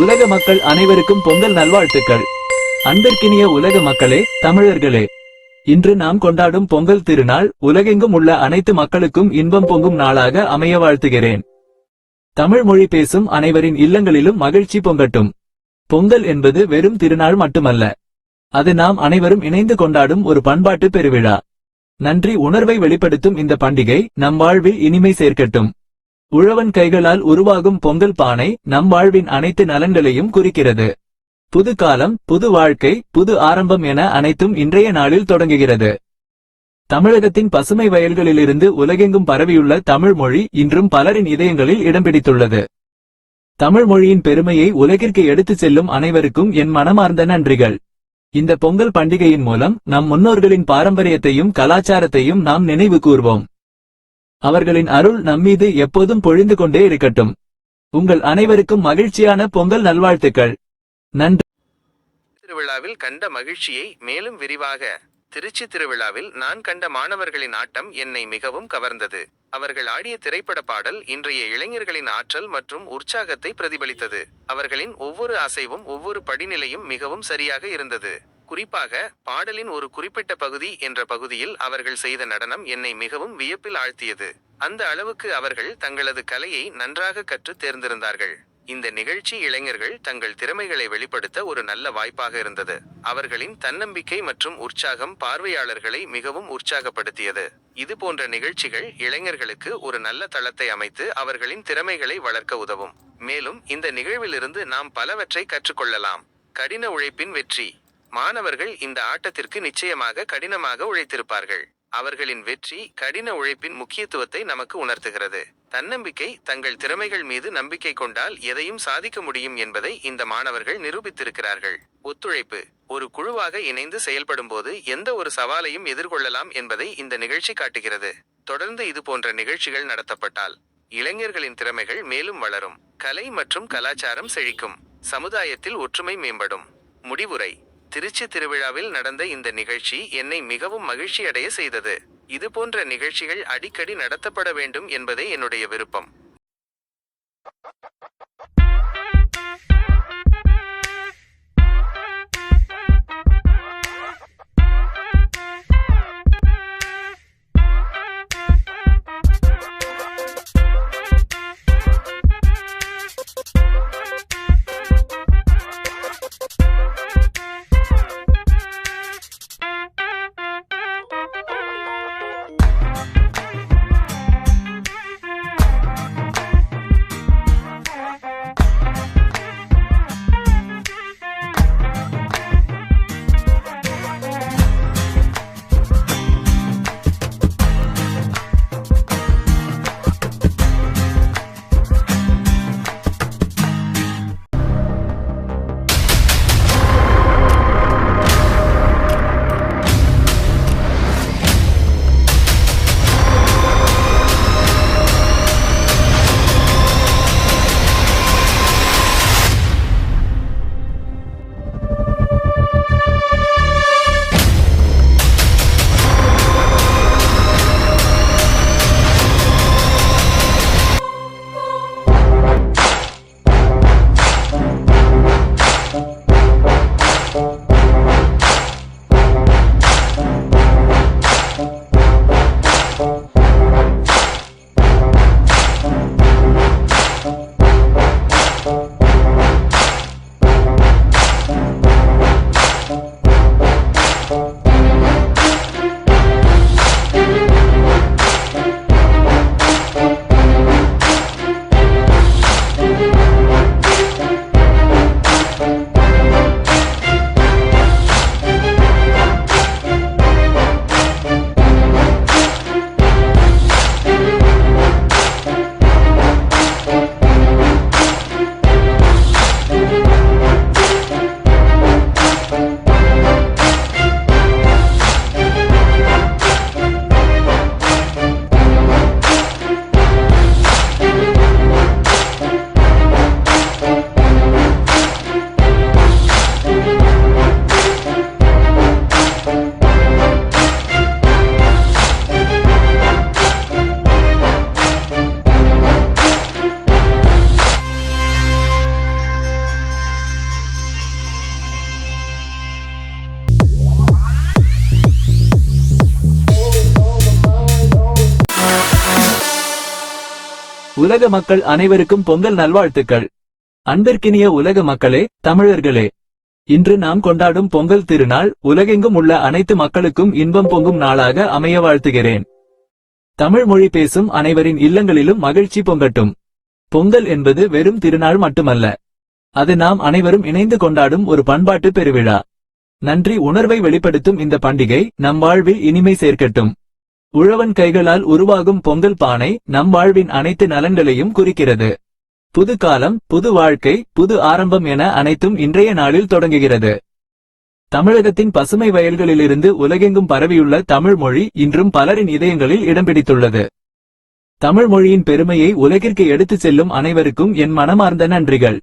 உலக மக்கள் அனைவருக்கும் பொங்கல் நல்வாழ்த்துக்கள். அன்பிற்கினிய உலக மக்களே, தமிழர்களே, இன்று நாம் கொண்டாடும் பொங்கல் திருநாள் உலகெங்கும் உள்ள அனைத்து மக்களுக்கும் இன்பம் பொங்கும் நாளாக அமைய வாழ்த்துகிறேன். தமிழ் மொழி பேசும் அனைவரின் இல்லங்களிலும் மகிழ்ச்சி பொங்கட்டும். பொங்கல் என்பது வெறும் திருநாள் மட்டுமல்ல, அது நாம் அனைவரும் இணைந்து கொண்டாடும் ஒரு பண்பாட்டு பெருவிழா. நன்றி உணர்வை வெளிப்படுத்தும் இந்த பண்டிகை நம் வாழ்வில் இனிமை சேர்க்கட்டும். உழவன் கைகளால் உருவாகும் பொங்கல் பானை நம் வாழ்வின் அனைத்து நலன்களையும் குறிக்கிறது. புது காலம், புது வாழ்க்கை, புது ஆரம்பம் என அனைத்தும் இன்றைய நாளில் தொடங்குகிறது. தமிழகத்தின் பசுமை வயல்களிலிருந்து உலகெங்கும் பரவியுள்ள தமிழ் மொழி இன்றும் பலரின் இதயங்களில் இடம் பிடித்துள்ளது. தமிழ் மொழியின் பெருமையை உலகிற்கு எடுத்துச் செல்லும் அனைவருக்கும் என் மனமார்ந்த நன்றிகள். இந்த பொங்கல் பண்டிகையின் மூலம் நம் முன்னோர்களின் பாரம்பரியத்தையும் கலாச்சாரத்தையும் நாம் நினைவு கூர்வோம். அவர்களின் அருள் நம்மீது எப்போதும் பொழிந்து கொண்டே இருக்கட்டும். உங்கள் அனைவருக்கும் மகிழ்ச்சியான பொங்கல் நல்வாழ்த்துக்கள். நன்றி. திருவிழாவில் கண்ட மகிழ்ச்சியை மேலும் விரிவாக. திருச்சி திருவிழாவில் நான் கண்ட மாணவர்களின் ஆட்டம் என்னை மிகவும் கவர்ந்தது. அவர்கள் ஆடிய திரைப்பட பாடல் இன்றைய இளைஞர்களின் ஆற்றல் மற்றும் உற்சாகத்தை பிரதிபலித்தது. அவர்களின் ஒவ்வொரு அசைவும் ஒவ்வொரு படிநிலையும் மிகவும் சரியாக இருந்தது. குறிப்பாக பாடலின் ஒரு குறிப்பிட்ட பகுதி என்ற பகுதியில் அவர்கள் செய்த நடனம் என்னை மிகவும் வியப்பில் ஆழ்த்தியது. அந்த அளவுக்கு அவர்கள் தங்களது கலையை நன்றாக கற்று தேர்ந்திருந்தார்கள். இந்த நிகழ்ச்சி இளைஞர்கள் தங்கள் திறமைகளை வெளிப்படுத்த ஒரு நல்ல வாய்ப்பாக இருந்தது. அவர்களின் தன்னம்பிக்கை மற்றும் உற்சாகம் பார்வையாளர்களை மிகவும் உற்சாகப்படுத்தியது. இது போன்ற நிகழ்ச்சிகள் இளைஞர்களுக்கு ஒரு நல்ல தளத்தை அமைத்து அவர்களின் திறமைகளை வளர்க்க உதவும். மேலும் இந்த நிகழ்விலிருந்து நாம் பலவற்றை கற்றுக்கொள்ளலாம். கடின உழைப்பின் வெற்றி. மாணவர்கள் இந்த ஆட்டத்திற்கு நிச்சயமாக கடினமாக உழைத்திருப்பார்கள். அவர்களின் வெற்றி கடின உழைப்பின் முக்கியத்துவத்தை நமக்கு உணர்த்துகிறது. தன்னம்பிக்கை. தங்கள் திறமைகள் மீது நம்பிக்கை கொண்டால் எதையும் சாதிக்க முடியும் என்பதை இந்த மாணவர்கள் நிரூபித்திருக்கிறார்கள். ஒத்துழைப்பு. ஒரு குழுவாக இணைந்து செயல்படும் போது எந்த ஒரு சவாலையும் எதிர்கொள்ளலாம் என்பதை இந்த நிகழ்ச்சி காட்டுகிறது. தொடர்ந்து இது போன்ற நிகழ்ச்சிகள் நடத்தப்பட்டால் இளைஞர்களின் திறமைகள் மேலும் வளரும். கலை மற்றும் கலாச்சாரம் செழிக்கும். சமுதாயத்தில் ஒற்றுமை மேம்படும். முடிவுரை. திருச்சி திருவிழாவில் நடந்த இந்த நிகழ்ச்சி என்னை மிகவும் மகிழ்ச்சியடைய செய்தது. இது போன்ற நிகழ்ச்சிகள் அடிக்கடி நடத்தப்பட வேண்டும் என்பதே என்னுடைய விருப்பம். உலக மக்கள் அனைவருக்கும் பொங்கல் நல்வாழ்த்துக்கள். அன்பிற்கினிய உலக மக்களே, தமிழர்களே, இன்று நாம் கொண்டாடும் பொங்கல் திருநாள் உலகெங்கும் உள்ள அனைத்து மக்களுக்கும் இன்பம் பொங்கும் நாளாக அமைய வாழ்த்துகிறேன். தமிழ் மொழி பேசும் அனைவரின் இல்லங்களிலும் மகிழ்ச்சி பொங்கட்டும். பொங்கல் என்பது வெறும் திருநாள் மட்டுமல்ல, அது நாம் அனைவரும் இணைந்து கொண்டாடும் ஒரு பண்பாட்டு பெருவிழா. நன்றி உணர்வை வெளிப்படுத்தும் இந்த பண்டிகை நம் வாழ்வில் இனிமை சேர்க்கட்டும். உழவன் கைகளால் உருவாகும் பொங்கல் பானை நம் வாழ்வின் அனைத்து நலன்களையும் குறிக்கிறது. புது காலம், புது வாழ்க்கை, புது ஆரம்பம் என அனைத்தும் இன்றைய நாளில் தொடங்குகிறது. தமிழகத்தின் பசுமை வயல்களிலிருந்து உலகெங்கும் பரவியுள்ள தமிழ் மொழி இன்றும் பலரின் இதயங்களில் இடம் பிடித்துள்ளது. தமிழ் மொழியின் பெருமையை உலகிற்கு எடுத்துச் செல்லும் அனைவருக்கும் என் மனமார்ந்த நன்றிகள்.